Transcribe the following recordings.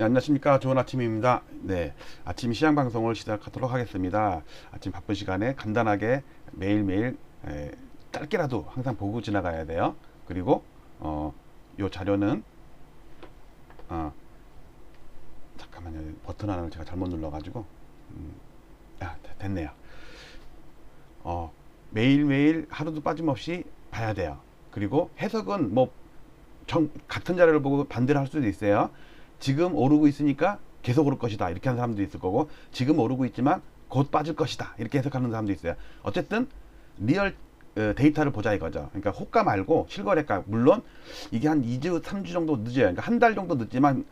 안녕하십니까. 좋은 아침입니다. 네, 아침 시장 방송을 시작하도록 하겠습니다. 아침 바쁜 시간에 간단하게 매일매일 짧게라도 항상 보고 지나가야 돼요. 그리고 요 자료는 잠깐만요. 버튼 하나를 제가 잘못 눌러가지고 됐네요. 매일매일 하루도 빠짐없이 봐야 돼요. 그리고 해석은 뭐 같은 자료를 보고 반대로 할 수도 있어요. 지금 오르고 있으니까 계속 오를 것이다 이렇게 하는 사람도 있을 거고, 지금 오르고 있지만 곧 빠질 것이다 이렇게 해석하는 사람도 있어요. 어쨌든 리얼 데이터를 보자 이거죠. 그러니까 호가 말고 실거래가, 물론 이게 한 2주 3주 정도 늦어요. 그러니까 한 달 정도 늦지만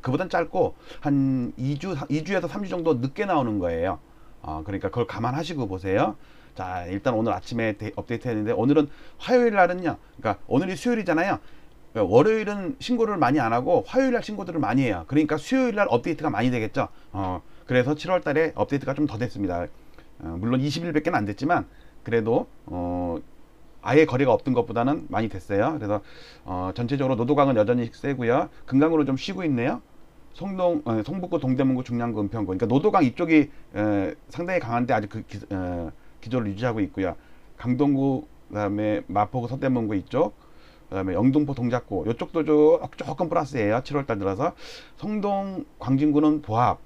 그보단 짧고 한 2주에서 3주 정도 늦게 나오는 거예요. 그러니까 그걸 감안하시고 보세요. 자, 일단 오늘 아침에 업데이트 했는데, 오늘은 화요일 날은요, 그러니까 오늘이 수요일이잖아요. 월요일은 신고를 많이 안 하고 화요일 날 신고들을 많이 해요. 그러니까 수요일 날 업데이트가 많이 되겠죠. 그래서 7월 달에 업데이트가 좀 더 됐습니다. 물론 20일밖에 안 됐지만 그래도 아예 거래가 없던 것보다는 많이 됐어요. 그래서 전체적으로 노도강은 여전히 세고요. 금강으로 좀 쉬고 있네요. 성북구, 동대문구, 중량구, 은평구. 그러니까 노도강 이쪽이 상당히 강한데 아직 그 기조를 유지하고 있고요. 강동구, 그다음에 마포구, 서대문구 이쪽, 그다음에 영등포, 동작구 이쪽도 조금 플러스예요. 7월달 들어서 성동, 광진구는 보합,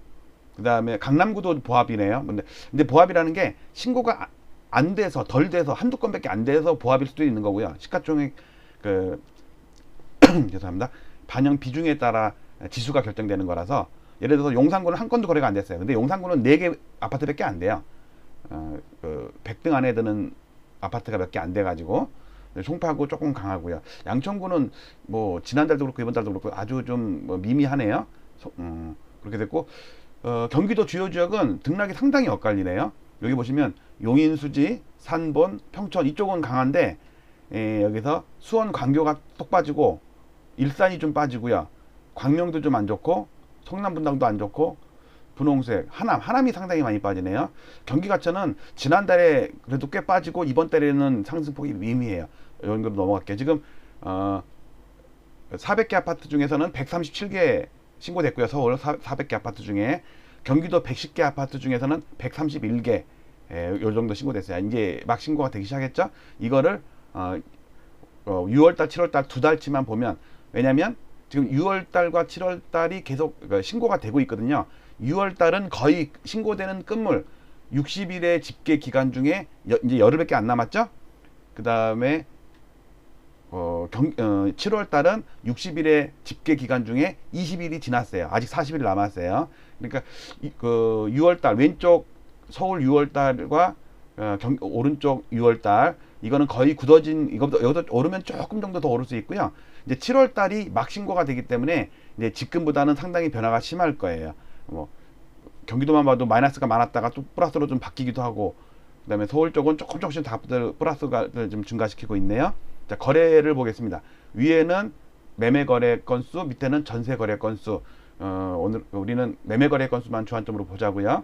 그다음에 강남구도 보합이네요. 근데 보합이라는 게 신고가 안 돼서, 덜 돼서, 한두 건밖에 안 돼서 보합일 수도 있는 거고요. 시가총액 죄송합니다. 반영 비중에 따라 지수가 결정되는 거라서, 예를 들어서 용산구는 한 건도 거래가 안 됐어요. 근데 용산구는 4개 아파트밖에 안 돼요. 100등 안에 드는 아파트가 몇 개 안 돼가지고 송파구 조금 강하고요. 양천구는 뭐 지난달도 그렇고 이번 달도 그렇고 아주 좀 미미하네요. 그렇게 됐고, 경기도 주요 지역은 등락이 상당히 엇갈리네요. 여기 보시면 용인, 수지, 산본, 평촌 이쪽은 강한데, 여기서 수원, 광교가 톡 빠지고, 일산이 좀 빠지고요. 광명도 좀 안 좋고, 성남, 분당도 안 좋고, 분홍색, 하남이 상당히 많이 빠지네요. 경기 가천은 지난달에 그래도 꽤 빠지고 이번 달에는 상승폭이 미미해요. 이런 걸로 넘어갈게요. 지금 400개 아파트 중에서는 137개 신고됐고요. 서울 400개 아파트 중에. 경기도 110개 아파트 중에서는 131개 요 정도 신고됐어요. 이제 막 신고가 되기 시작했죠. 이거를 6월달, 7월달 2달치만 보면, 왜냐면 지금 6월달과 7월달이 계속 신고가 되고 있거든요. 6월달은 거의 신고되는 끝물 60일의 집계 기간 중에 이제 열흘밖에 안 남았죠. 그 다음에 7월달은 60일의 집계 기간 중에 20일이 지났어요. 아직 40일 남았어요. 그러니까 6월달 왼쪽 서울 6월달과 오른쪽 6월달, 이거는 거의 굳어진, 여기서 오르면 조금 정도 더 오를 수 있고요. 이제 7월달이 막 신고가 되기 때문에 이제 지금보다는 상당히 변화가 심할 거예요. 뭐 경기도만 봐도 마이너스가 많았다가 또 플러스로 좀 바뀌기도 하고, 그다음에 서울 쪽은 조금씩 다 플러스가 좀 증가시키고 있네요. 자, 거래를 보겠습니다. 위에는 매매 거래 건수, 밑에는 전세 거래 건수. 오늘 우리는 매매 거래 건수만 주안점으로 보자고요.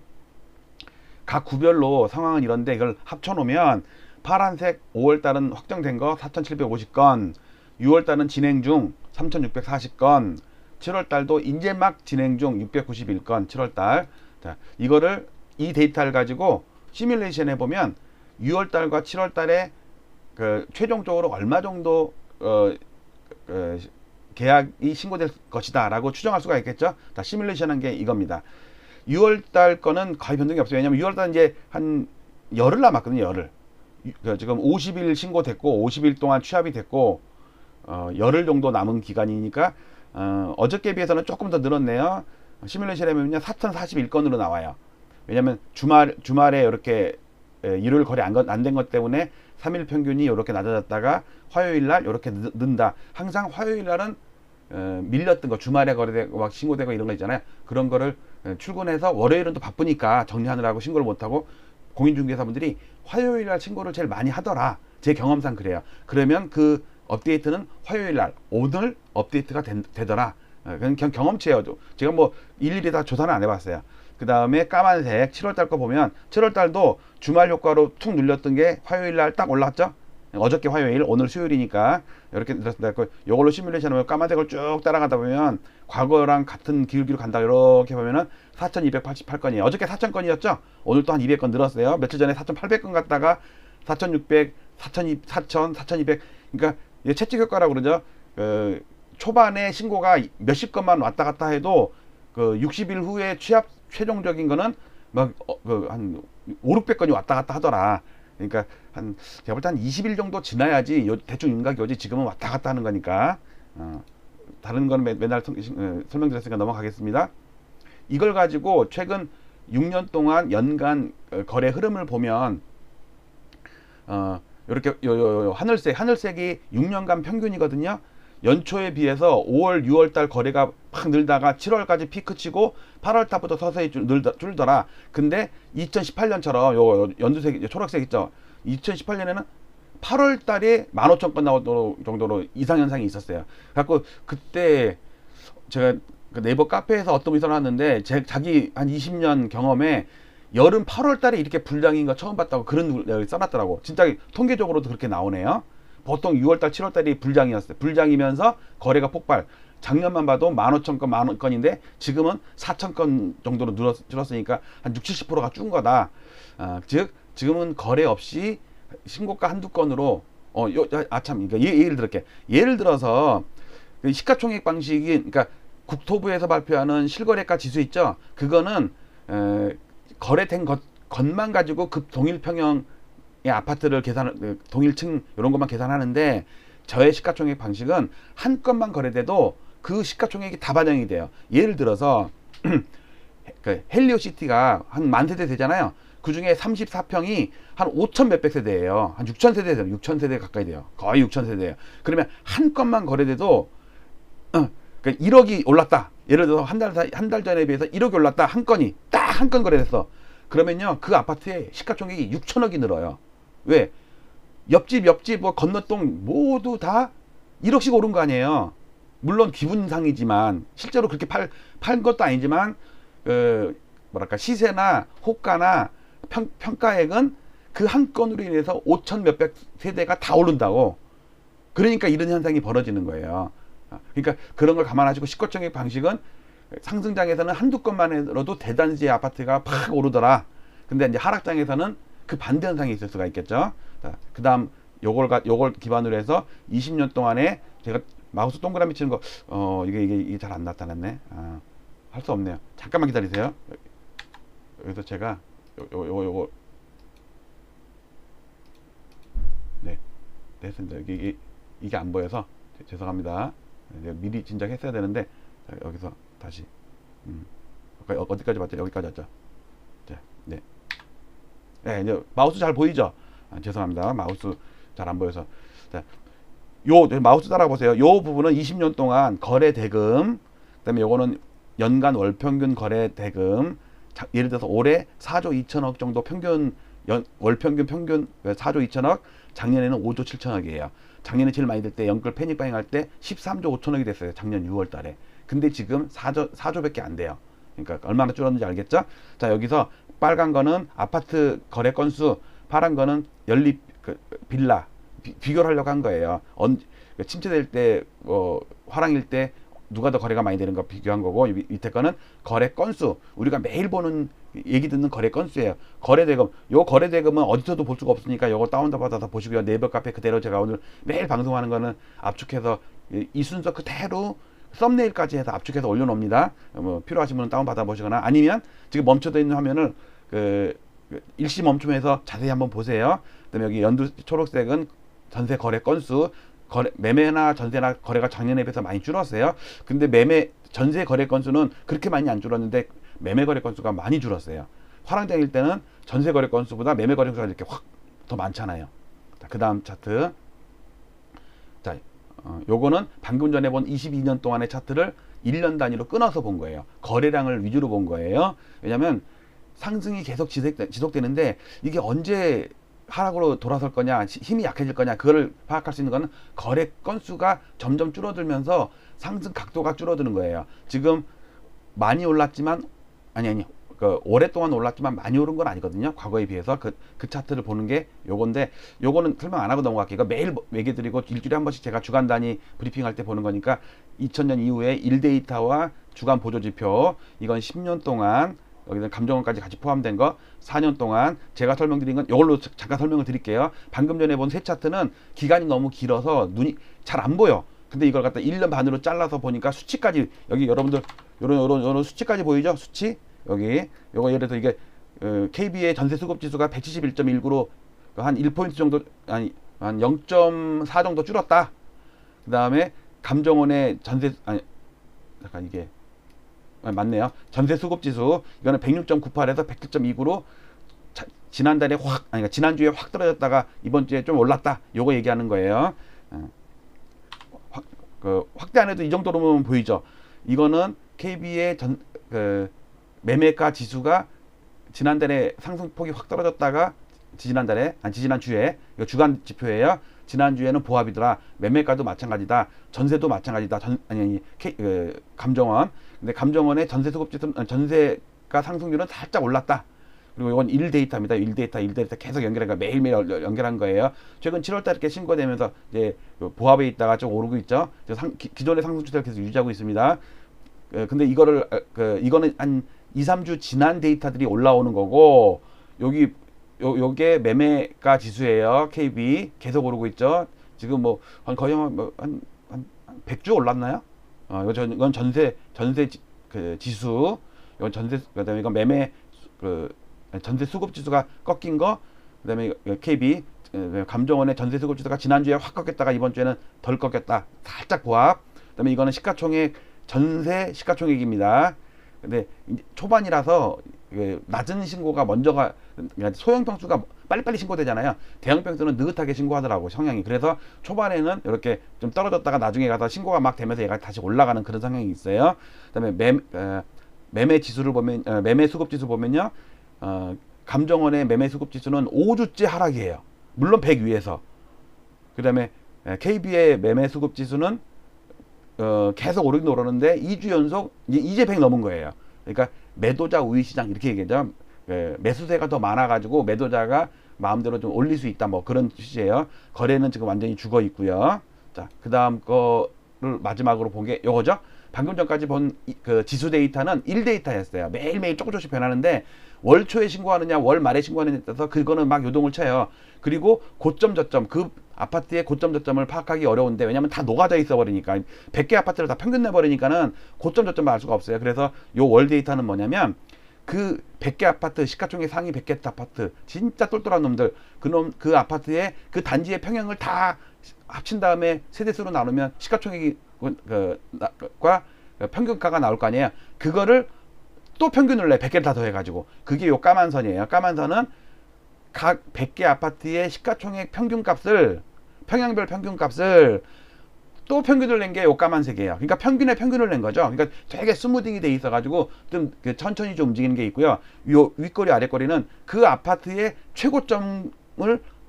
각 구별로 상황은 이런데, 이걸 합쳐놓으면 파란색 5월달은 확정된 거 4,750건, 6월달은 진행 중 3,640건, 7월달도 이제 막 진행 중 691건. 7월달. 자, 이거를, 이 데이터를 가지고 시뮬레이션 해보면 6월달과 7월달에 최종적으로 얼마 정도 계약이 신고될 것이다 라고 추정할 수가 있겠죠. 자, 시뮬레이션 한 게 이겁니다. 6월달 거는 거의 변동이 없어요. 왜냐면 6월달 이제 한 열흘 남았거든요. 열흘. 지금 50일 신고됐고 50일 동안 취합이 됐고 열흘 정도 남은 기간이니까 어저께 비해서는 조금 더 늘었네요. 시뮬레이션 해보면 4,041건으로 나와요. 왜냐면 주말에 이렇게 일요일 거래 안 된 것 때문에 3일 평균이 이렇게 낮아졌다가 화요일 날 이렇게 는다. 항상 화요일 날은 밀렸던 거, 주말에 거래되고 막 신고되고 이런 거 있잖아요. 그런 거를 출근해서 월요일은 또 바쁘니까 정리하느라고 신고를 못하고, 공인중개사분들이 화요일 날 신고를 제일 많이 하더라. 제 경험상 그래요. 그러면 그 업데이트는 화요일 날, 오늘 업데이트가 되더라. 그냥 경험치예요. 제가 뭐 일일이 다 조사는 안 해봤어요. 그 다음에 까만색 7월달 거 보면, 7월달도 주말 효과로 툭 눌렸던 게 화요일 날 딱 올랐죠. 어저께 화요일, 오늘 수요일이니까 이렇게 들었습니다. 이걸로 시뮬레이션하면 까마득을 쭉 따라가다 보면 과거랑 같은 기울기로 간다. 이렇게 보면은 4,288건이에요. 어저께 4,000건이었죠? 오늘 또 한 200건 늘었어요. 며칠 전에 4,800건 갔다가 4,600, 4,200, 4,200. 그러니까 채찍 효과라고 그러죠. 초반에 신고가 몇십 건만 왔다 갔다 해도 60일 후에 최종적인 거는 한 5, 600건이 왔다 갔다 하더라. 그러니까 제가 볼 때 한 20일 정도 지나야지 대충 윤곽이 오지. 지금은 왔다 갔다 하는 거니까. 다른 거는 맨날 설명드렸으니까 넘어가겠습니다. 이걸 가지고 최근 6년 동안 연간 거래 흐름을 보면 이렇게 하늘색이 6년간 평균이거든요. 연초에 비해서 5월, 6월 달 거래가 팍 늘다가 7월까지 피크 치고 8월 달부터 서서히 줄더라. 근데 2018년처럼 요 연두색, 초록색 있죠. 2018년에는 8월 달에 15,000건 나올 정도로 이상 현상이 있었어요. 그래갖고 그때 제가 그 네이버 카페에서 어떤 분이 써놨는데 자기 한 20년 경험에 여름 8월 달에 이렇게 불량인 거 처음 봤다고 그런 걸 써놨더라고. 진짜 통계적으로도 그렇게 나오네요. 보통 6월달, 7월달이 불장이었어요. 불장이면서 거래가 폭발. 작년만 봐도 15,000건, 10,000건인데 지금은 4,000건 정도로 줄었으니까 한 60, 70%가 준 거다. 즉 지금은 거래 없이 신고가 한두 건으로 그러니까 예를 들을게. 예를 들어서 시가총액 방식이, 그러니까 국토부에서 발표하는 실거래가 지수 있죠. 그거는 거래된 것만 가지고 급 동일 평형 아파트를 동일층 이런 것만 계산하는데, 저의 시가총액 방식은 한 건만 거래돼도 그 시가총액이 다 반영이 돼요. 예를 들어서 헬리오시티가 한 10,000세대 되잖아요. 그 중에 34평이 한 5,000 몇백 세대예요. 한 6,000 세대 돼요. 6,000 세대 가까이 돼요. 거의 6,000 세대예요. 그러면 한 건만 거래돼도 1억이 올랐다. 예를 들어서 한 달 전에 비해서 1억이 올랐다. 한 건이 딱 한 건 거래됐어. 그러면요, 그 아파트의 시가총액이 6천억이 늘어요. 왜? 옆집 뭐 건너동 모두 다 1억씩 오른 거 아니에요. 물론 기분상이지만 실제로 그렇게 팔 것도 아니지만 뭐랄까, 시세나 호가나 평가액은 그 한 건으로 인해서 5천 몇백 세대가 다 오른다고. 그러니까 이런 현상이 벌어지는 거예요. 그러니까 그런 걸 감안하시고 시가총액 방식은 상승장에서는 한두 건만으로도 대단지 아파트가 팍 오르더라. 근데 이제 하락장에서는 그 반대 현상이 있을 수가 있겠죠. 그 다음 요걸 기반으로 해서 20년 동안에 제가 마우스 동그라미 치는 거 이게 잘 안 나타났네. 할 수 없네요. 잠깐만 기다리세요. 여기서 제가 요거 네, 됐습니다. 이게 안 보여서 죄송합니다. 내가 미리 진작했어야 되는데. 자, 여기서 다시 어디까지 봤죠? 여기까지 왔죠. 자, 네, 이제 마우스 잘 보이죠? 죄송합니다. 마우스 잘 안 보여서. 자, 마우스 따라 보세요. 요 부분은 20년 동안 거래 대금, 그다음에 요거는 연간 월 평균 거래 대금. 예를 들어서 올해 4조 2천억 정도 평균 월 평균 4조 2천억, 작년에는 5조 7천억이에요. 작년에 제일 많이 될 때 영끌 패닉바잉 할 때 13조 5천억이 됐어요. 작년 6월 달에. 근데 지금 4조밖에 안 돼요. 그러니까 얼마나 줄었는지 알겠죠? 자, 여기서 빨간 거는 아파트 거래 건수, 파란 거는 연립 빌라 비교를 하려고 한 거예요. 침체될 때 화랑일 때 누가 더 거래가 많이 되는 거 비교한 거고, 밑에 거는 거래 건수, 우리가 매일 보는 얘기 듣는 거래 건수예요. 거래 대금, 요 거래 대금은 어디서도 볼 수가 없으니까 요거 다운받아서 보시고요. 네이버 카페 그대로 제가 오늘 매일 방송하는 거는 압축해서 이 순서 그대로 썸네일까지 해서 압축해서 올려놓습니다. 필요하신 분은 다운받아 보시거나, 아니면 지금 멈춰져 있는 화면을 일시 멈춤해서 자세히 한번 보세요. 그다음에 여기 연두 초록색은 전세 거래 건수, 매매나 전세나 거래가 작년에 비해서 많이 줄었어요. 근데 전세 거래 건수는 그렇게 많이 안 줄었는데 매매 거래 건수가 많이 줄었어요. 화랑장일 때는 전세 거래 건수보다 매매 거래 건수가 이렇게 확 더 많잖아요. 그 다음 차트. 자, 요거는 방금 전에 본 22년 동안의 차트를 1년 단위로 끊어서 본 거예요. 거래량을 위주로 본 거예요. 왜냐면 상승이 계속 지속되는데 이게 언제 하락으로 돌아설 거냐, 힘이 약해질 거냐, 그거를 파악할 수 있는 거는 거래 건수가 점점 줄어들면서 상승 각도가 줄어드는 거예요. 지금 많이 올랐지만 그 오랫동안 올랐지만 많이 오른 건 아니거든요. 과거에 비해서 그 차트를 보는 게 요건데, 요거는 설명 안 하고 넘어갈게요. 이거 매일 매개 드리고 일주일에 한 번씩 제가 주간 단위 브리핑할 때 보는 거니까 2000년 이후에 1데이터와 주간 보조지표, 이건 10년 동안 여기는 감정원까지 같이 포함된 거, 4년 동안 제가 설명드린 건 이걸로 잠깐 설명을 드릴게요. 방금 전에 본 세 차트는 기간이 너무 길어서 눈이 잘 안 보여. 근데 이걸 갖다 1년 반으로 잘라서 보니까 수치까지, 여기 여러분들 요런 수치까지 보이죠? 수치 여기 요거 예를 들어서 이게 KB의 전세 수급 지수가 171.19로 한 1포인트 정도, 아니 한 0.4 정도 줄었다. 그 다음에 감정원의 전세, 아니 잠깐 이게 맞네요. 전세 수급 지수 이거는 106.98에서 107.29로 지난달에 확, 아니 지난주에 확 떨어졌다가 이번 주에 좀 올랐다. 요거 얘기하는 거예요. 확대 안 해도 이 정도로만 보이죠. 이거는 KB의 매매가 지수가 지난달에 상승폭이 확 떨어졌다가 지난주에, 이거 주간 지표예요. 지난주에는 보합이더라. 매매가도 마찬가지다. 전세도 마찬가지다. 감정원. 근데 감정원의 전세 수급지수, 전세가 상승률은 살짝 올랐다. 그리고 이건 1데이터입니다. 1데이터 계속 연결하니까 매일매일 연결한 거예요. 최근 7월달 이렇게 신고되면서 이제 보합에 있다가 좀 오르고 있죠. 기존의 상승 추세를 계속 유지하고 있습니다. 근데 이거를 이거는 한 2, 3주 지난 데이터들이 올라오는 거고, 요게 매매가 지수예요. KB 계속 오르고 있죠. 지금 뭐 거의 한 100주 올랐나요? 이건 전세 지수. 이건 그다음에 이건 매매 전세 수급 지수가 꺾인 거. 그다음에 KB 감정원의 전세 수급 지수가 지난주에 확 꺾였다가 이번 주에는 덜 꺾였다. 살짝 보합. 그다음에 이거는 시가총액, 전세 시가총액입니다. 근데 초반이라서 낮은 신고가 먼저가, 소형 평수가 빨리빨리 신고되잖아요. 대형 평수는 느긋하게 신고하더라고, 성향이. 그래서 초반에는 이렇게 좀 떨어졌다가 나중에 가서 신고가 막 되면서 얘가 다시 올라가는 그런 성향이 있어요. 그다음에 매매 지수를 보면, 매매 수급 지수 보면요, 감정원의 매매 수급 지수는 5주째 하락이에요. 물론 100 위에서. 그다음에 KB의 매매 수급 지수는 계속 오르긴 오르는데 2주 연속 이제 100 넘은 거예요. 그러니까 매도자 우위 시장 이렇게 얘기하죠. 매수세가 더 많아가지고 매도자가 마음대로 좀 올릴 수 있다, 뭐 그런 취지예요. 거래는 지금 완전히 죽어 있고요. 자, 그 다음 거를 마지막으로 본 게 요거죠. 방금 전까지 본 그 지수 데이터는 1데이터였어요. 매일매일 조금씩 변하는데 월 초에 신고하느냐 월 말에 신고하느냐에 따라서 그거는 막 요동을 쳐요. 그리고 고점 저점, 그 아파트의 고점 저점을 파악하기 어려운데, 왜냐면 다 녹아져 있어 버리니까 100개 아파트를 다 평균 내 버리니까는 고점 저점을 알 수가 없어요. 그래서 요 월 데이터는 뭐냐면 그 100개 아파트, 시가총액 상위 100개 아파트, 진짜 똘똘한 놈들, 그 아파트의 그 단지의 평형을 다 합친 다음에 세대수로 나누면 시가총액이 과 평균가가 나올 거 아니에요. 그거를 또 평균을 내, 100개를 다 더해가지고. 그게 요 까만 선이에요. 까만 선은 각 100개 아파트의 시가총액 평균값을, 평양별 평균값을 또 평균을 낸 게 요 까만색이에요. 그러니까 평균에 평균을 낸 거죠. 그러니까 되게 스무딩이 돼 있어가지고 좀 천천히 좀 움직이는 게 있고요. 요 윗꼬리 아랫꼬리는 그 아파트의 최고점을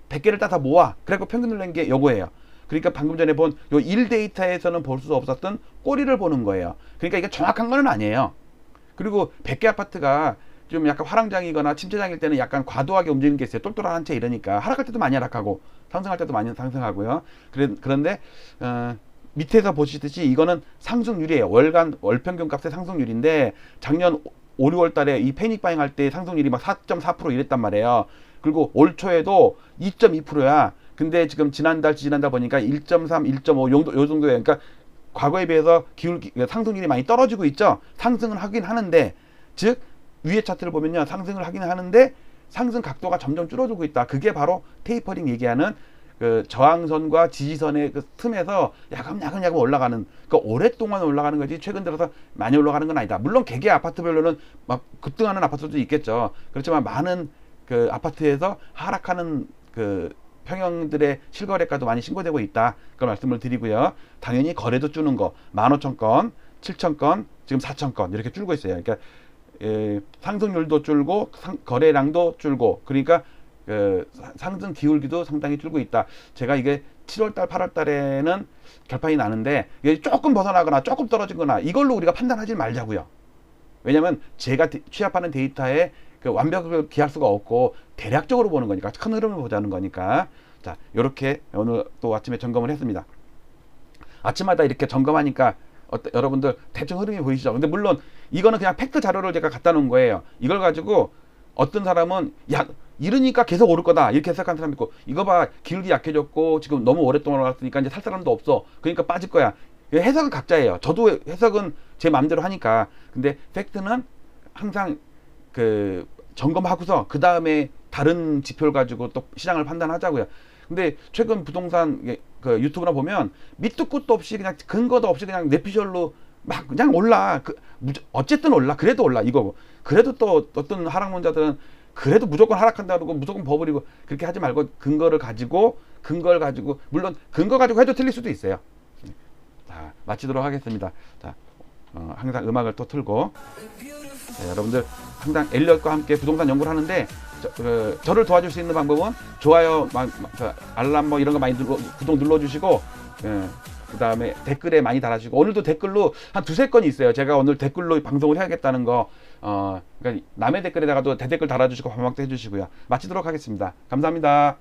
100개를 따다 모아, 그래서 평균을 낸 게 요거예요. 그러니까 방금 전에 본 요 1데이터에서는 볼 수 없었던 꼬리를 보는 거예요. 그러니까 이게 정확한 건 아니에요. 그리고 100개 아파트가 좀 약간 화랑장이거나 침체장일 때는 약간 과도하게 움직이는 게 있어요. 똘똘한 한 채 이러니까 하락할 때도 많이 하락하고 상승할 때도 많이 상승하고요. 그런데 밑에서 보시듯이 이거는 상승률이에요. 월평균 값의 상승률인데, 작년 5, 6월 달에 이 패닉바잉 할 때 상승률이 막 4.4% 이랬단 말이에요. 그리고 올 초에도 2.2%야. 근데 지금 지난달 보니까 1.3, 1.5 요 정도예요. 그러니까 과거에 비해서 상승률이 많이 떨어지고 있죠. 상승은 하긴 하는데, 즉 위에 차트를 보면요, 상승을 하긴 하는데 상승 각도가 점점 줄어들고 있다. 그게 바로 테이퍼링 얘기하는 그 저항선과 지지선의 그 틈에서 야금야금 올라가는, 그 오랫동안 올라가는 거지 최근 들어서 많이 올라가는 건 아니다. 물론 개개 아파트별로는 막 급등하는 아파트도 있겠죠. 그렇지만 많은 그 아파트에서 하락하는 그 평형들의 실거래가도 많이 신고되고 있다. 그 말씀을 드리고요. 당연히 거래도 주는 거, 15,000건, 7,000건, 지금 4,000건 이렇게 줄고 있어요. 그러니까 상승률도 줄고 거래량도 줄고, 그러니까 상승 기울기도 상당히 줄고 있다. 제가 이게 7월달, 8월달에는 결판이 나는데 이게 조금 벗어나거나 조금 떨어지거나 이걸로 우리가 판단하지 말자고요. 왜냐면 제가 취합하는 데이터에 그 완벽을 기할 수가 없고 대략적으로 보는 거니까, 큰 흐름을 보자는 거니까. 자, 이렇게 오늘 또 아침에 점검을 했습니다. 아침마다 이렇게 점검하니까 여러분들 대충 흐름이 보이시죠? 근데 물론 이거는 그냥 팩트 자료를 제가 갖다 놓은 거예요. 이걸 가지고 어떤 사람은 야 이러니까 계속 오를 거다 이렇게 해석하는 사람도 있고, 이거 봐 기울기 약해졌고 지금 너무 오랫동안 올랐으니까 이제 살 사람도 없어 그러니까 빠질 거야. 해석은 각자예요. 저도 해석은 제 마음대로 하니까. 근데 팩트는 항상 그 점검하고서 그 다음에 다른 지표를 가지고 또 시장을 판단하자고요. 근데 최근 부동산 그 유튜브나 보면 밑도 끝도 없이 그냥 근거도 없이 그냥 내피셜로 막 그냥 올라. 어쨌든 올라. 그래도 올라 이거고. 그래도 또 어떤 하락론자들은 그래도 무조건 하락한다 그러고 무조건 버블이고, 그렇게 하지 말고 근거를 가지고 물론 근거 가지고 해도 틀릴 수도 있어요. 자, 마치도록 하겠습니다. 자, 항상 음악을 또 틀고. 자, 여러분들 항상 엘리엇과 함께 부동산 연구를 하는데 저를 도와줄 수 있는 방법은 좋아요, 알람 뭐 이런 거 많이 구독 눌러주시고, 그 다음에 댓글에 많이 달아주시고, 오늘도 댓글로 한 두세 건이 있어요. 제가 오늘 댓글로 방송을 해야겠다는 거, 그러니까 남의 댓글에다가도 대댓글 달아주시고 반박도 해주시고요. 마치도록 하겠습니다. 감사합니다.